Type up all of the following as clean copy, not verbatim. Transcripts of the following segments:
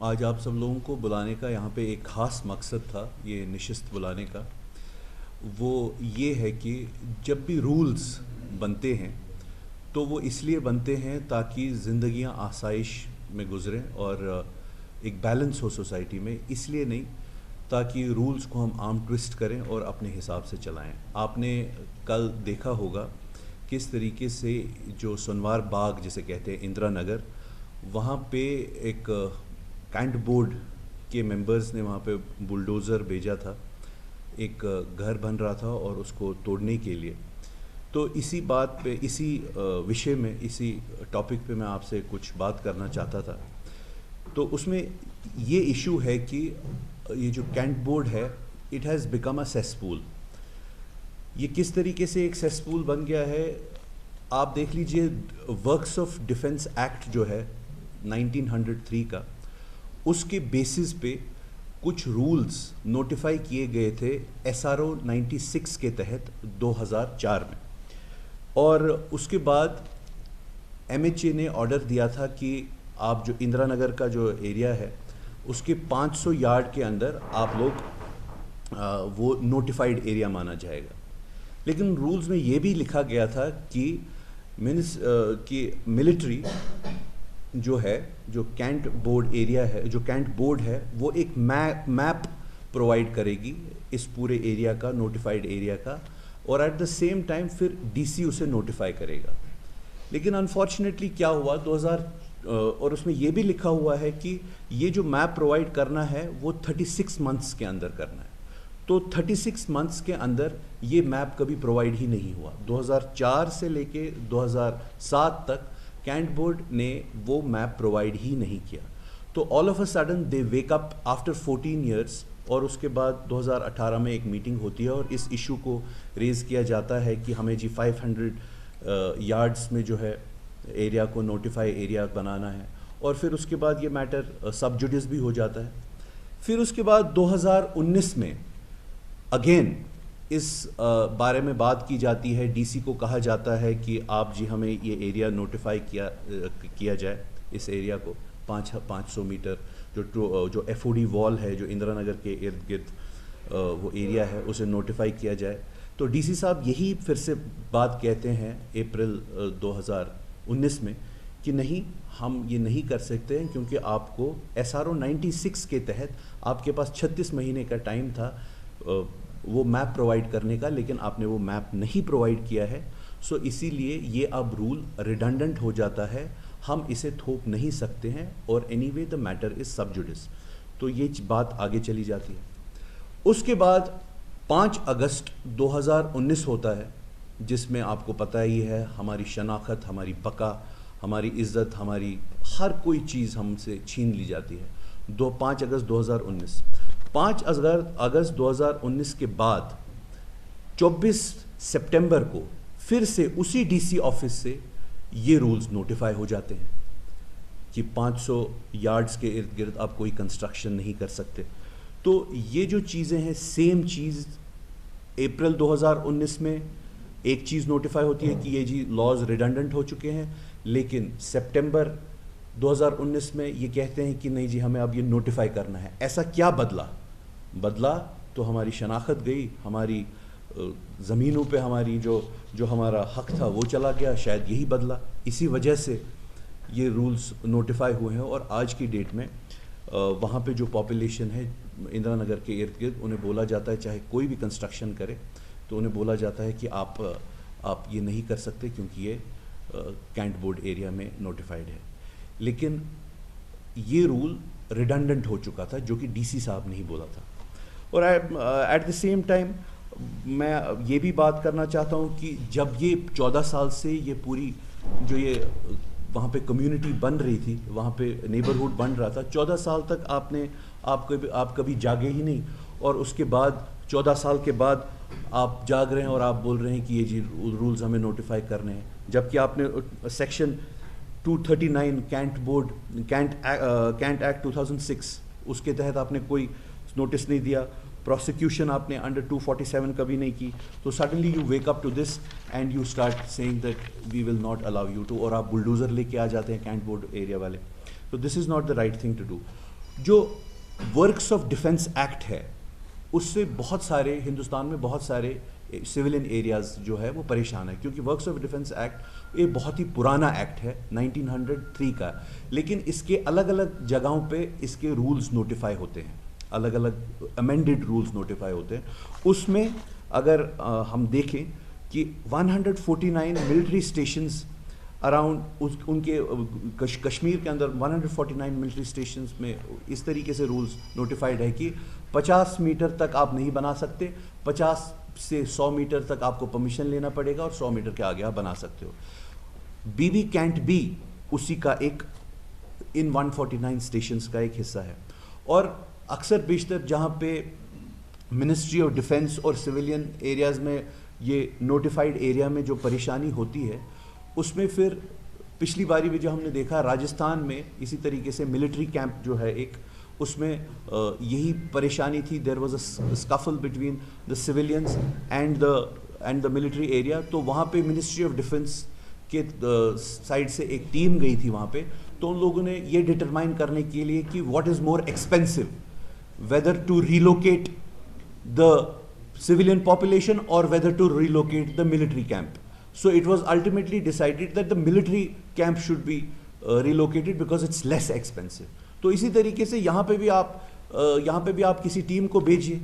آج آپ سب لوگوں کو بلانے کا یہاں پہ ایک خاص مقصد تھا، یہ نشست بلانے کا. وہ یہ ہے کہ جب بھی رولز بنتے ہیں تو وہ اس لیے بنتے ہیں تاکہ زندگیاں آسائش میں گزریں اور ایک بیلنس ہو سوسائٹی میں، اس لیے نہیں تاکہ رولز کو ہم عام ٹوسٹ کریں اور اپنے حساب سے چلائیں. آپ نے کل دیکھا ہوگا کس طریقے سے جو سنوار باغ جسے کہتے ہیں اندرا نگر، وہاں پہ ایک کینٹ بورڈ کے ممبرز نے وہاں پہ بلڈوزر بھیجا تھا، ایک گھر بن رہا تھا اور اس کو توڑنے کے لیے. تو اسی بات پہ، اسی وشے میں، اسی ٹاپک پہ میں آپ سے کچھ بات کرنا چاہتا تھا. تو اس میں یہ ایشو ہے کہ یہ جو کینٹ بورڈ ہے، اٹ ہیز بیکم اے سیسپول. یہ کس طریقے سے ایک سیسپول بن گیا ہے آپ دیکھ لیجئے. ورکس آف ڈیفنس ایکٹ جو ہے 1903 کا، اس کے بیسس پہ کچھ رولز نوٹیفائی کیے گئے تھے SRO 96 کے تحت 2004 میں، اور اس کے بعد MHA نے آرڈر دیا تھا کہ آپ جو اندرا نگر کا جو ایریا ہے اس کے 500 یارڈ کے اندر آپ لوگ وہ نوٹیفائڈ ایریا مانا جائے گا. لیکن رولز میں یہ بھی لکھا گیا تھا کہ ملٹری جو ہے، جو کینٹ بورڈ ایریا ہے، جو کینٹ بورڈ ہے، وہ ایک میپ پرووائڈ کرے گی اس پورے ایریا کا، نوٹیفائڈ ایریا کا، اور ایٹ دا سیم ٹائم پھر DC اسے نوٹیفائی کرے گا. لیکن انفارچونیٹلی کیا ہوا 2000، اور اس میں یہ بھی لکھا ہوا ہے کہ یہ جو میپ پرووائڈ کرنا ہے وہ 36 منتھس کے اندر کرنا ہے. تو 36 منتھس کے اندر یہ میپ کبھی پرووائڈ ہی نہیں ہوا. 2004 سے لے کے 2007 تک کینٹ بورڈ نے وہ میپ پرووائڈ ہی نہیں کیا. تو all of a sudden they wake up after 14 years, اور اس کے بعد 2018 میں ایک میٹنگ ہوتی ہے اور اس ایشو کو ریز کیا جاتا ہے کہ ہمیں 500 یارڈز میں جو ہے ایریا کو نوٹیفائی ایریا بنانا ہے. اور پھر اس کے بعد یہ میٹر سب جوڈس بھی ہو جاتا ہے. پھر اس کے بعد 2019 میں اگین اس بارے میں بات کی جاتی ہے. DC کو کہا جاتا ہے کہ آپ ہمیں یہ ایریا نوٹیفائی کیا جائے، اس ایریا کو 500 میٹر جو FOD وال ہے جو اندرا نگر کے ارد گرد وہ ایریا ہے، اسے نوٹیفائی کیا جائے. تو DC صاحب یہی پھر سے بات کہتے ہیں اپریل 2019 میں کہ نہیں، ہم یہ نہیں کر سکتے ہیں کیونکہ آپ کو SRO 96 کے تحت آپ کے پاس 36 مہینے کا ٹائم تھا وہ میپ پرووائڈ کرنے کا، لیکن آپ نے وہ میپ نہیں پرووائڈ کیا ہے. سو اسی لیے یہ اب رول ریڈنڈنٹ ہو جاتا ہے، ہم اسے تھوپ نہیں سکتے ہیں، اور anyway the matter is sub judice. تو یہ بات آگے چلی جاتی ہے. اس کے بعد 5 اگست 2019 ہوتا ہے، جس میں آپ کو پتہ ہی ہے ہماری شناخت، ہماری بقا، ہماری عزت، ہماری ہر کوئی چیز ہم سے چھین لی جاتی ہے. 5 اگست 2019. 5 اگست 2019 کے بعد 24 سپٹمبر کو پھر سے اسی DC آفس سے یہ رولز نوٹیفائی ہو جاتے ہیں کہ 500 یارڈز کے ارد گرد آپ کوئی کنسٹرکشن نہیں کر سکتے. تو یہ جو چیزیں ہیں، سیم چیز اپریل 2019 میں ایک چیز نوٹیفائی ہوتی ہے کہ یہ لاز ریڈنڈنٹ ہو چکے ہیں، لیکن سپٹمبر 2019 میں یہ کہتے ہیں کہ نہیں ہمیں اب یہ نوٹیفائی کرنا ہے. ایسا کیا بدلا تو ہماری شناخت گئی، ہماری زمینوں پہ ہماری جو ہمارا حق تھا وہ چلا گیا. شاید یہی بدلا، اسی وجہ سے یہ رولز نوٹیفائی ہوئے ہیں. اور آج کی ڈیٹ میں وہاں پہ جو پاپولیشن ہے اندرا نگر کے ارد گرد، انہیں بولا جاتا ہے چاہے کوئی بھی کنسٹرکشن کرے تو انہیں بولا جاتا ہے کہ آپ یہ نہیں کر سکتے کیونکہ یہ کینٹ بورڈ ایریا میں نوٹیفائڈ ہے. لیکن یہ رول ریڈنڈنٹ ہو چکا تھا جو کہ DC صاحب نے ہی بولا تھا. اور ایٹ دا سیم ٹائم میں یہ بھی بات کرنا چاہتا ہوں کہ جب یہ 14 سال سے یہ پوری جو یہ وہاں پہ کمیونٹی بن رہی تھی، وہاں پہ نیبرہڈ بن رہا تھا، 14 سال تک آپ کبھی جاگے ہی نہیں. اور اس کے بعد 14 سال کے بعد آپ جاگ رہے ہیں اور آپ بول رہے ہیں کہ یہ رولز ہمیں نوٹیفائی کرنے ہیں، جبکہ آپ نے سیکشن 239 کینٹ ایکٹ 2006 اس کے تحت آپ نے کوئی نوٹس نہیں دیا. پروسیکیوشن آپ نے انڈر 247 کبھی نہیں کی. تو suddenly you wake up to this and you start seeing that we will not allow you to, اور آپ بلڈوزر لے کے آ جاتے ہیں کینٹ بورڈ ایریا والے. تو this is not the right thing to do. جو ورکس آف ڈیفنس ایکٹ ہے اس سے بہت سارے ہندوستان میں بہت سارے سویلین ایریاز جو ہے وہ پریشان ہے, کیونکہ ورکس آف ڈیفنس ایکٹ یہ بہت ہی پرانا ایکٹ ہے 1903 کا, لیکن اس کے الگ الگ جگہوں پہ اس کے رولز نوٹیفائی ہوتے ہیں, الگ الگ امینڈڈ رولز نوٹیفائی ہوتے ہیں. اس میں اگر ہم دیکھیں کہ 149 ملٹری اسٹیشنز اراؤنڈ ان کے کشمیر کے اندر 149 ملٹری اسٹیشنز میں اس طریقے سے رولز نوٹیفائڈ ہے کہ 50 میٹر تک آپ نہیں بنا سکتے, 50 سے 100 میٹر تک آپ کو پرمیشن لینا پڑے گا, اور 100 میٹر کے آگے آپ بنا سکتے ہو. بی بی کینٹ بھی اسی کا ایک ان 149 اسٹیشنز کا ایک حصہ ہے. اور اکثر بیشتر جہاں پہ منسٹری آف ڈیفنس اور سویلین ایریاز میں یہ نوٹیفائڈ ایریا میں جو پریشانی ہوتی ہے, اس میں پھر پچھلی باری بھی جو ہم نے دیکھا راجستھان میں اسی طریقے سے ملٹری کیمپ جو ہے ایک, اس میں یہی پریشانی تھی. There was a scuffle between the civilians and the military area. تو وہاں پہ منسٹری آف ڈیفنس کے سائڈ سے ایک ٹیم گئی تھی وہاں پہ, تو ان لوگوں نے یہ ڈٹرمائن کرنے کے لیے کہ what is more expensive, whether to relocate the civilian population or whether to relocate the military camp. So it was ultimately decided that the military camp should be relocated because it's less expensive. تو اسی طریقے سے یہاں پہ بھی آپ کسی team کو بھیجیے,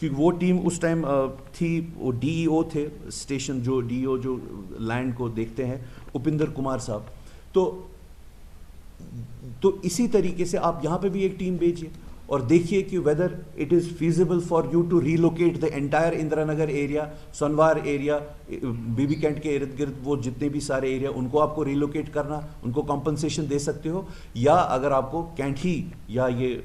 کیونکہ وہ ٹیم اس ٹائم تھی, وہ ڈی ای او تھے اسٹیشن, جو ڈی ای او جو لینڈ کو دیکھتے ہیں, اپندر کمار صاحب. تو اسی طریقے سے آپ یہاں پہ بھی ایک ٹیم بھیجیے اور دیکھیے کہ whether it is feasible for you to relocate the entire Indira Nagar area, Sanwar area, B B cantt کے ارد گرد وہ جتنے بھی سارے ایریا, ان کو آپ کو ریلوکیٹ کرنا, ان کو کمپنسیشن دے سکتے ہو, یا اگر آپ کو کینٹ ہی یا یہ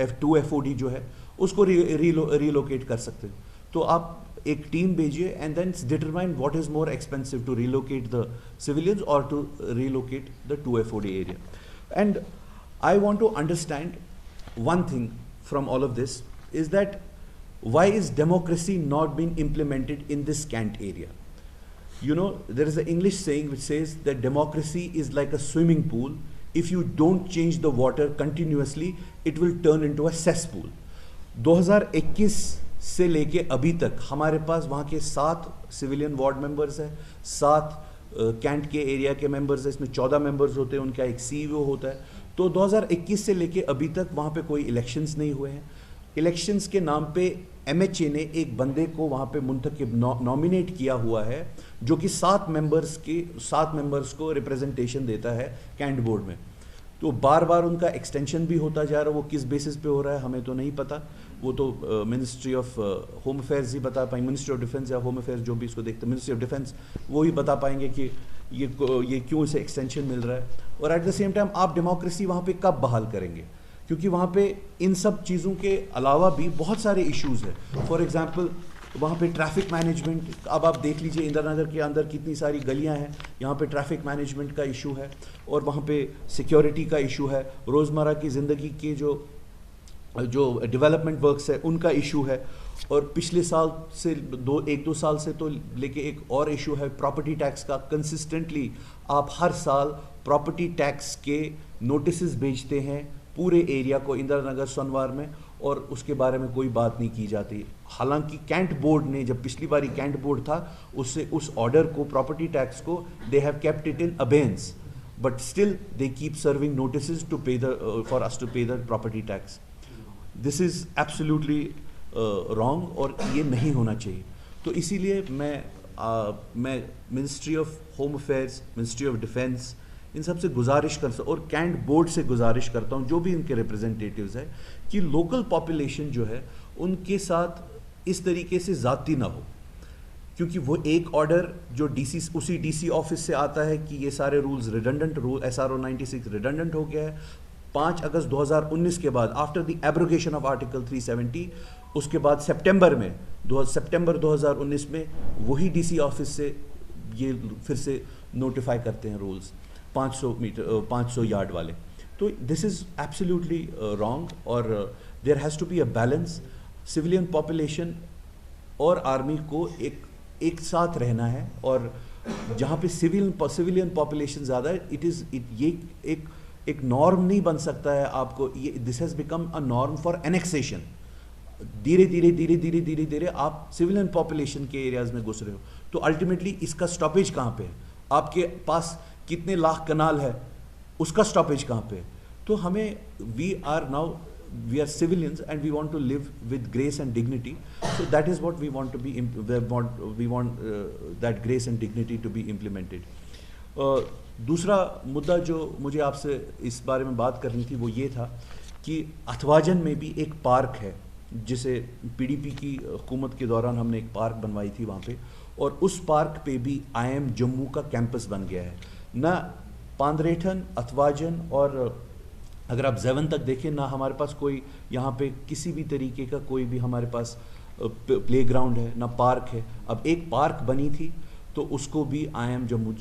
F2FOD جو ہے اس کو ریلوکیٹ کر سکتے ہو. تو آپ ایک ٹیم بھیجیے and then determine what is more expensive to relocate the civilians اور to relocate the 2FOD area. And I want to understand one thing from all of this is that why is democracy not being implemented in this Kant area? You know, there is an English saying which says that democracy is like a swimming pool. If you don't change the water continuously, it will turn into a cesspool. 2021 سے لے کے ابھی تک ہمارے پاس وہاں کے 7 civilian ward members ہیں, 7 Kent کے ایریا کے ممبرز ہیں, اس میں 14 ممبرز ہوتے ہیں, ان کا ایک سی او ہوتا ہے. تو 2021 سے لے کے ابھی تک وہاں پہ کوئی الیکشنز نہیں ہوئے ہیں. الیکشنز کے نام پہ MHA نے ایک بندے کو وہاں پہ منتخب نامینیٹ کیا ہوا ہے, جو کہ 7 ممبرز کو ریپریزنٹیشن دیتا ہے کینٹ بورڈ میں. تو بار بار ان کا ایکسٹینشن بھی ہوتا جا رہا ہے, وہ کس بیسس پہ ہو رہا ہے ہمیں تو نہیں پتہ, وہ تو منسٹری آف ہوم افیئرز ہی بتا پائیں, منسٹری آف ڈیفنس یا ہوم افیئرز جو بھی اس کو دیکھتے ہیں, منسٹری آف ڈیفنس وہی بتا پائیں گے کہ یہ کیوں اسے ایکسٹینشن مل رہا ہے. اور ایٹ دا سیم ٹائم آپ ڈیموکریسی وہاں پہ کب بحال کریں گے, کیونکہ وہاں پہ ان سب چیزوں کے علاوہ بھی بہت سارے ایشوز ہیں. فار ایگزامپل وہاں پہ ٹریفک مینجمنٹ, اب آپ دیکھ لیجئے اندرا نگر کے اندر کتنی ساری گلیاں ہیں, یہاں پہ ٹریفک مینجمنٹ کا ایشو ہے, اور وہاں پہ سیکیورٹی کا ایشو ہے, روزمرہ کی زندگی کے جو ڈیولپمنٹ ورکس ہے ان کا ایشو ہے. اور پچھلے سال سے 1-2 سال سے تو لے کے ایک اور ایشو ہے پراپرٹی ٹیکس کا. کنسسٹنٹلی آپ ہر سال پراپرٹی ٹیکس کے نوٹسز بھیجتے ہیں پورے ایریا کو, اندرا نگر سنوار میں, اور اس کے بارے میں کوئی بات نہیں کی جاتی. حالانکہ کینٹ بورڈ نے, جب پچھلی باری کینٹ بورڈ تھا, اس آرڈر کو, پراپرٹی ٹیکس کو, they have kept it in abeyance, but still they keep serving notices to pay for us to pay the property tax. This is absolutely wrong, اور یہ نہیں ہونا چاہیے. تو اسی لیے میں ministry of home affairs, ministry of defence, ان سب سے گزارش کرتا ہوں, اور کینٹ بورڈ سے گزارش کرتا ہوں, جو بھی ان کے ریپریزنٹیٹیوز ہیں, کہ لوکل پاپولیشن جو ہے ان کے ساتھ اس طریقے سے زیادتی نہ ہو. کیونکہ وہ ایک آرڈر جو اسی ڈی سی آفس سے آتا ہے کہ یہ سارے رولز ریڈنڈنٹ, SRO 96 ریڈنڈنٹ ہو گیا ہے. 5 اگست 2019 کے بعد, after the abrogation of article 370, اس کے بعد سپٹمبر 2019 میں وہی ڈی سی آفس سے یہ پھر سے نوٹیفائی کرتے ہیں رولز 500 یارڈ والے. تو دس از ایبسلیوٹلی رانگ, اور there has to be a balance. Civilian population اور آرمی کو ایک ساتھ رہنا ہے, اور جہاں پہ سویلین پاپولیشن زیادہ ہے, یہ ایک ایک نارم نہیں بن سکتا ہے آپ کو. یہ this has become a norm for annexation. دھیرے دھیرے آپ سویلین پاپولیشن کے ایریاز میں گھس رہے ہو, تو الٹیمیٹلی اس کا سٹاپیج کہاں پہ ہے؟ آپ کے پاس کتنے لاکھ کنال ہے, اس کا سٹاپیج کہاں پہ ہے؟ تو ہمیں we are civilians and we want to live with grace and dignity, so that is what we want to be we want that grace and dignity to be implemented. دوسرا مدعا جو مجھے آپ سے اس بارے میں بات کرنی تھی وہ یہ تھا کہ اتھواجن میں بھی ایک پارک ہے جسے پی ڈی پی کی حکومت کے دوران ہم نے ایک پارک بنوائی تھی وہاں پہ, اور اس پارک پہ بھی آئی ایم جموں کا کیمپس بن گیا ہے. نہ پاندریٹھن, اتھواجن اور اگر آپ زیون تک دیکھیں, نہ ہمارے پاس کوئی یہاں پہ کسی بھی طریقے کا کوئی بھی ہمارے پاس پلے گراؤنڈ ہے, نہ پارک ہے. اب ایک پارک بنی تھی تو اس کو بھی آئی ایم جموں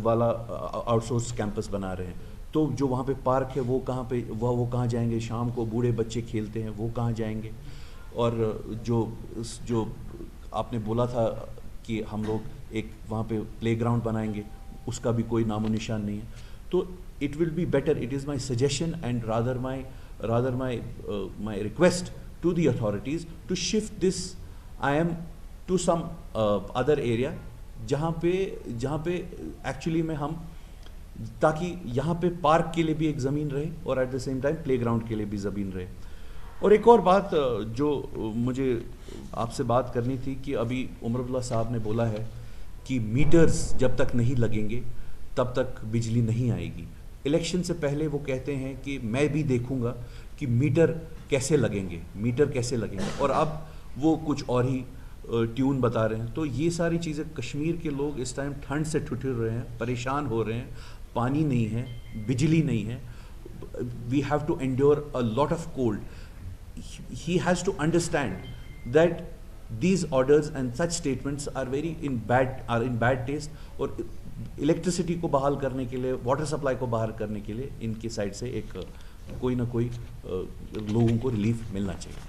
والا آؤٹ سورس کیمپس بنا رہے ہیں. تو جو وہاں پہ پارک ہے وہ کہاں پہ, وہ کہاں جائیں گے؟ شام کو بوڑھے بچے کھیلتے ہیں, وہ کہاں جائیں گے؟ اور جو آپ نے بولا تھا کہ ہم لوگ ایک وہاں پہ پلے گراؤنڈ بنائیں گے, اس کا بھی کوئی نام و نشان نہیں ہے. تو it will be better, it is my suggestion and rather my request to the authorities to shift this IIM to some other area جہاں پہ ایکچولی میں ہم, تاکہ یہاں پہ پارک کے لیے بھی ایک زمین رہے اور at the same time playground کے لیے بھی زمین رہے. اور ایک اور بات جو مجھے آپ سے بات کرنی تھی کہ ابھی عمر عبداللہ صاحب نے بولا ہے کہ میٹرز جب تک نہیں لگیں گے تب تک بجلی نہیں آئے گی. الیکشن سے پہلے وہ کہتے ہیں کہ میں بھی دیکھوں گا کہ میٹر کیسے لگیں گے, اور اب وہ کچھ اور ہی ٹیون بتا رہے ہیں. تو یہ ساری چیزیں, کشمیر کے لوگ اس ٹائم ٹھنڈ سے ٹھٹر رہے ہیں, پریشان ہو رہے ہیں, پانی نہیں ہے, بجلی نہیں ہے. We have to endure a lot of cold. He has to understand that these orders and such statements are in bad taste. اور الیکٹریسٹی کو بحال کرنے کے لیے, واٹر سپلائی کو بحال کرنے کے لیے ان کی سائڈ سے ایک کوئی نہ کوئی لوگوں کو ریلیف ملنا چاہیے.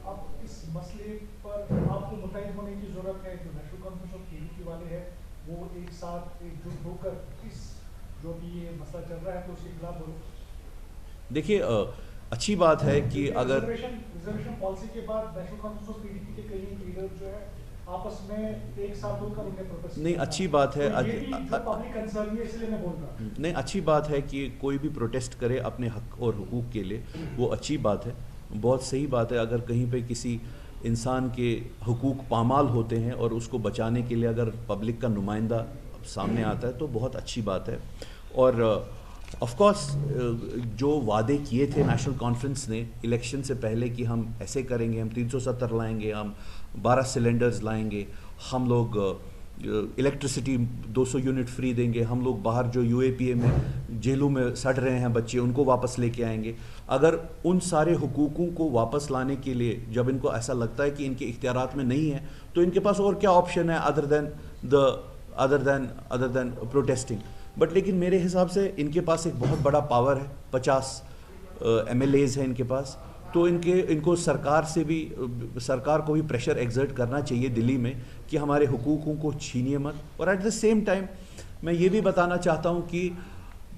اب اس مسئلے پر آپ کو متحد ہونے کی ضرورت ہے. جو نیشنل کانفرنس آف PDP والے ہیں وہ ایک ساتھ ایک جٹ ہو کر اس جو بھی یہ مسئلہ چل رہا ہے تو اس کے خلاف بولو. دیکھیے اچھی بات ہے کہ اگر ریزرویشن پالیسی کے بعد نیشنل کانفرنس آف PDP کے کئی لیڈر جو ہے آپس میں ایک ساتھ ہو کر انہیں پروٹیسٹ, نہیں اچھی بات ہے, پبلک کنسرن ہے اس لیے میں بول رہا ہوں. نہیں اچھی بات ہے کہ کوئی بھی پروٹیسٹ کرے اپنے حق اور حقوق کے لیے, وہ اچھی بات ہے, بہت صحیح بات ہے. اگر کہیں پہ کسی انسان کے حقوق پامال ہوتے ہیں اور اس کو بچانے کے لیے اگر پبلک کا نمائندہ سامنے آتا ہے تو بہت اچھی بات ہے. اور آف کورس جو وعدے کیے تھے نیشنل کانفرنس نے الیکشن سے پہلے کہ ہم ایسے کریں گے, ہم 370 لائیں گے, ہم 12 سلنڈرز لائیں گے, ہم لوگ الیکٹریسٹی 200 یونٹ فری دیں گے, ہم لوگ باہر جو UAPA میں جیلوں میں سڑ رہے ہیں بچے ان کو واپس لے کے آئیں گے. اگر ان سارے حقوقوں کو واپس لانے کے لیے جب ان کو ایسا لگتا ہے کہ ان کے اختیارات میں نہیں ہے تو ان کے پاس اور کیا آپشن ہے ادر دین پروٹیسٹنگ. بٹ لیکن میرے حساب سے ان کے پاس ایک بہت بڑا پاور ہے, 50 MLAs ہیں ان کے پاس. تو ان کو سرکار کو بھی پریشر ایگزرٹ کرنا چاہیے دلی میں کہ ہمارے حقوقوں کو چھینیے مت. اور ایٹ دا سیم ٹائم میں یہ بھی بتانا چاہتا ہوں کہ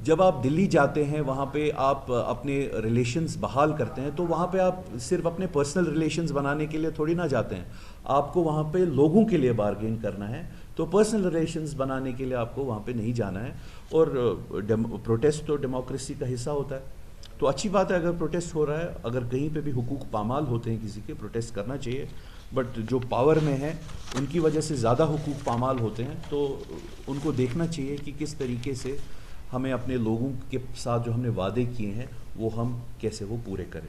جب آپ دلی جاتے ہیں وہاں پہ آپ اپنے ریلیشنز بحال کرتے ہیں تو وہاں پہ آپ صرف اپنے پرسنل ریلیشنز بنانے کے لیے تھوڑی نہ جاتے ہیں, آپ کو وہاں پہ لوگوں کے لیے بارگین کرنا ہے. تو پرسنل ریلیشنز بنانے کے لیے آپ کو وہاں پہ نہیں جانا ہے. اور پروٹیسٹ تو ڈیموکریسی کا حصہ ہوتا ہے. تو اچھی بات ہے اگر پروٹیسٹ ہو رہا ہے, اگر کہیں پہ بھی حقوق پامال ہوتے ہیں کسی کے, پروٹیسٹ کرنا چاہیے. بٹ جو پاور میں ہیں ان کی وجہ سے زیادہ حقوق پامال ہوتے ہیں تو ان کو دیکھنا چاہیے کہ کس طریقے سے ہمیں اپنے لوگوں کے ساتھ جو ہم نے وعدے کیے ہیں وہ ہم کیسے وہ پورے کریں.